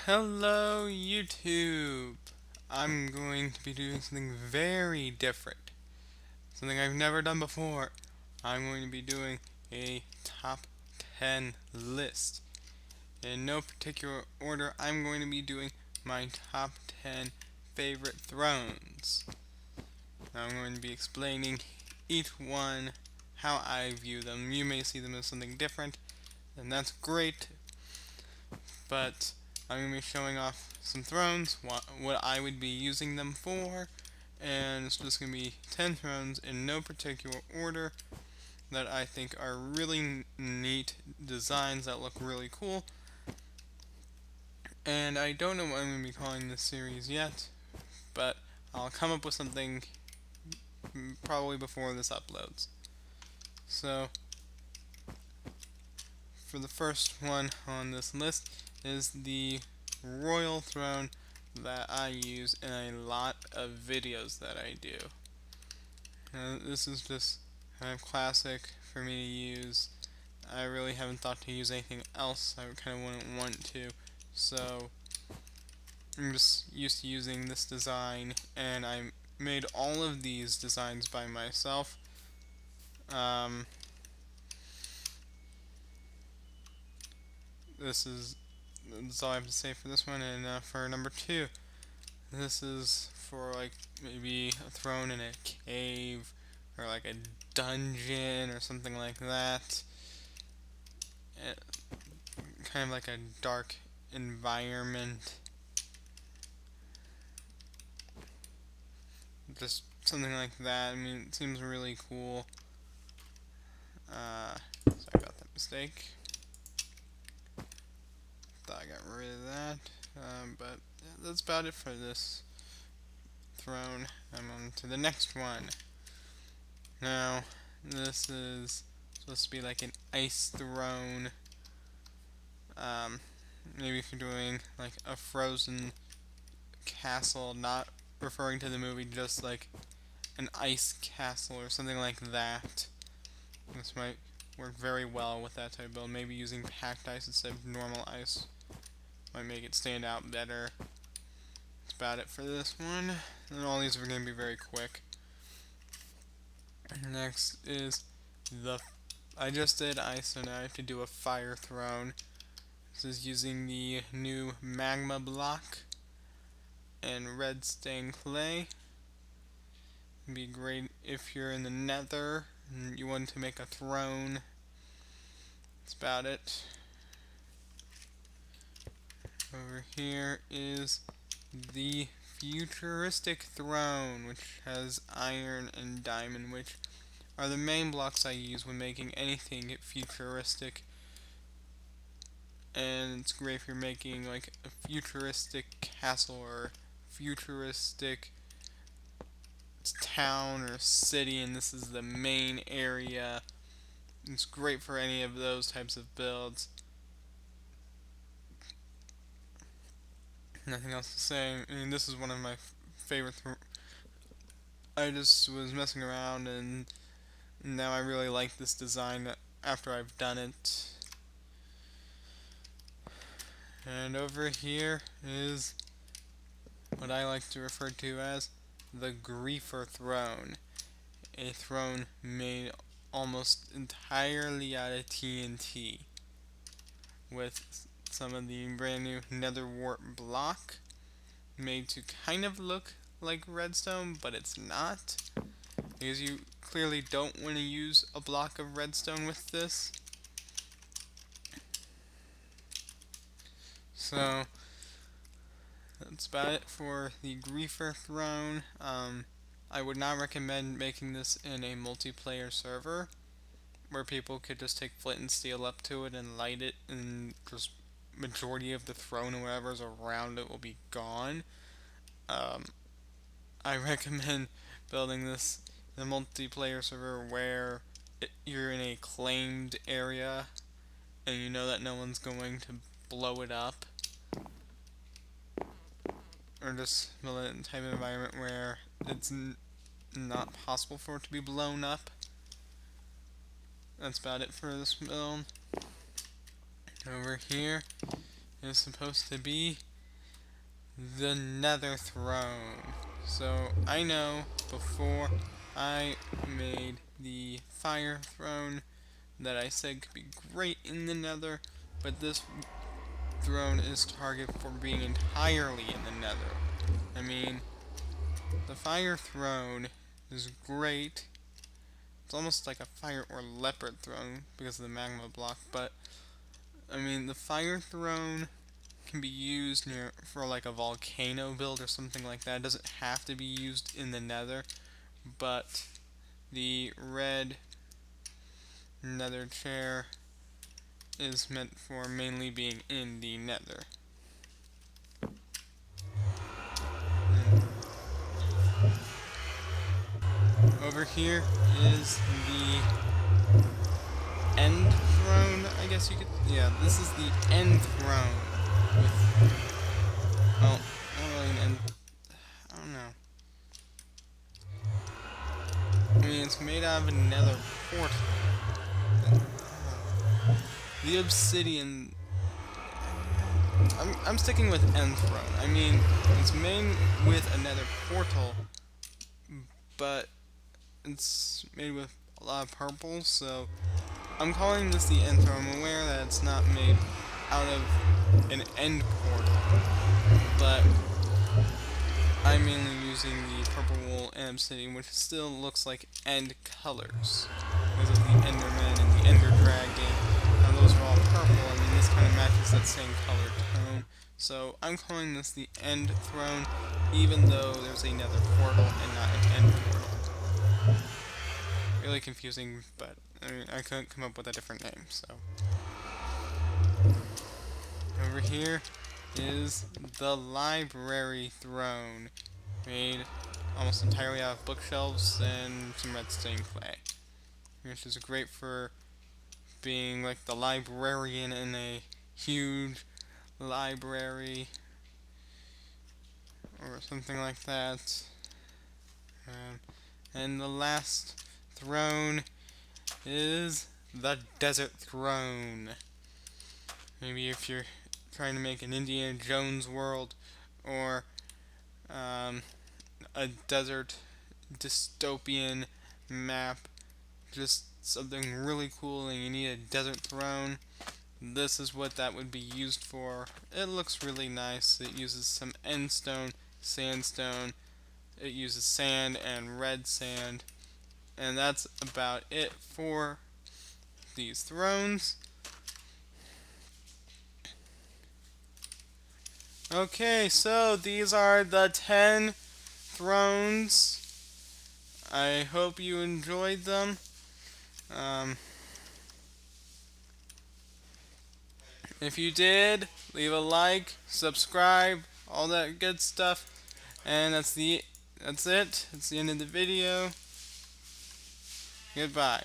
Hello YouTube! I'm going to be doing something very different. Something I've never done before. I'm going to be doing a top 10 list. In no particular order, I'm going to be doing my top 10 favorite thrones. Now I'm going to be explaining each one, how I view them. You may see them as something different, and that's great, but I'm going to be showing off some thrones, what I would be using them for, and it's just going to be 10 thrones in no particular order that I think are really neat designs that look really cool. And I don't know what I'm going to be calling this series yet, but I'll come up with something probably before this uploads. So, for the first one on this list is the royal throne that I use in a lot of videos that I do. This is just kind of classic for me to use. I really haven't thought to use anything else. I kind of wouldn't want to. So I'm just used to using this design, and I made all of these designs by myself. Um, that's all I have to say for this one. And for number two, this is for like maybe a throne in a cave or like a dungeon or something like that. Kind of like a dark environment. Just something like that. I mean, it seems really cool. Sorry about that mistake. Thought I got rid of that. But yeah, that's about it for this throne. I'm on to the next one. Now, this is supposed to be like an ice throne. Um, Maybe if you're doing like a frozen castle, not referring to the movie, just like an ice castle or something like that. This might work very well with that type of build. Maybe using packed ice instead of normal ice might make it stand out better. That's about it for this one. And all these are going to be very quick. Next is the... I just did ice, so now I have to do a fire throne. This is using the new magma block and red stained clay. It'd be great if you're in the nether and you want to make a throne. That's about it. Over here is the futuristic throne, which has iron and diamond, which are the main blocks I use when making anything futuristic. And it's great if you're making like a futuristic castle or futuristic town or city, and this is the main area. It's great for any of those types of builds. Nothing else to say. I mean, this is one of my favorite. I just was messing around, and now I really like this design after I've done it. And over here is what I like to refer to as the Griefer throne. A throne made almost entirely out of TNT, with some of the brand new nether wart block made to kind of look like redstone, but it's not, because you clearly don't want to use a block of redstone with this. So that's about it for the Griefer throne. I would not recommend making this in a multiplayer server where people could just take flint and steel up to it and light it, and just majority of the throne or whatever's around it will be gone. Um, I recommend building this in a multiplayer server where you're in a claimed area and you know that no one's going to blow it up, or just build it in a type of environment where it's not possible for it to be blown up. That's about it for this build. Over here is supposed to be the Nether Throne. So I know before I made the Fire Throne that I said could be great in the Nether, but this throne is targeted for being entirely in the Nether. I mean, the Fire Throne is great. It's almost like a Fire or Leopard Throne because of the magma block, but I mean, the Fire Throne can be used for like a volcano build or something like that. It doesn't have to be used in the Nether, but the red Nether chair is meant for mainly being in the Nether. Over here is the end throne, I guess you could. Yeah, this is the end throne. Well, not really an end. I don't know. I mean, it's made out of another portal. The obsidian. I'm sticking with end throne. I mean, it's made with another portal, but it's made with a lot of purple, so I'm calling this the end throne. I'm aware that it's not made out of an end portal, but I'm mainly using the purple wool and obsidian, which still looks like end colors because of the Enderman and the Ender Dragon. Now those are all purple. I mean, this kind of matches that same color tone. So I'm calling this the end throne, even though there's another portal and not an end portal. Really confusing, but I mean, I couldn't come up with a different name, so. Over here is the library throne, made almost entirely out of bookshelves and some redstone clay, which is great for being like the librarian in a huge library or something like that. And the last throne is the desert throne. Maybe if you're trying to make an Indiana Jones world or a desert dystopian map, just something really cool and you need a desert throne, this is what that would be used for. It looks really nice. It uses some endstone, sandstone, it uses sand and red sand, and that's about it for these thrones. Okay, so these are the 10 thrones. I hope you enjoyed them. If you did, leave a like, subscribe, all that good stuff. And that's it. It's the end of the video. Goodbye.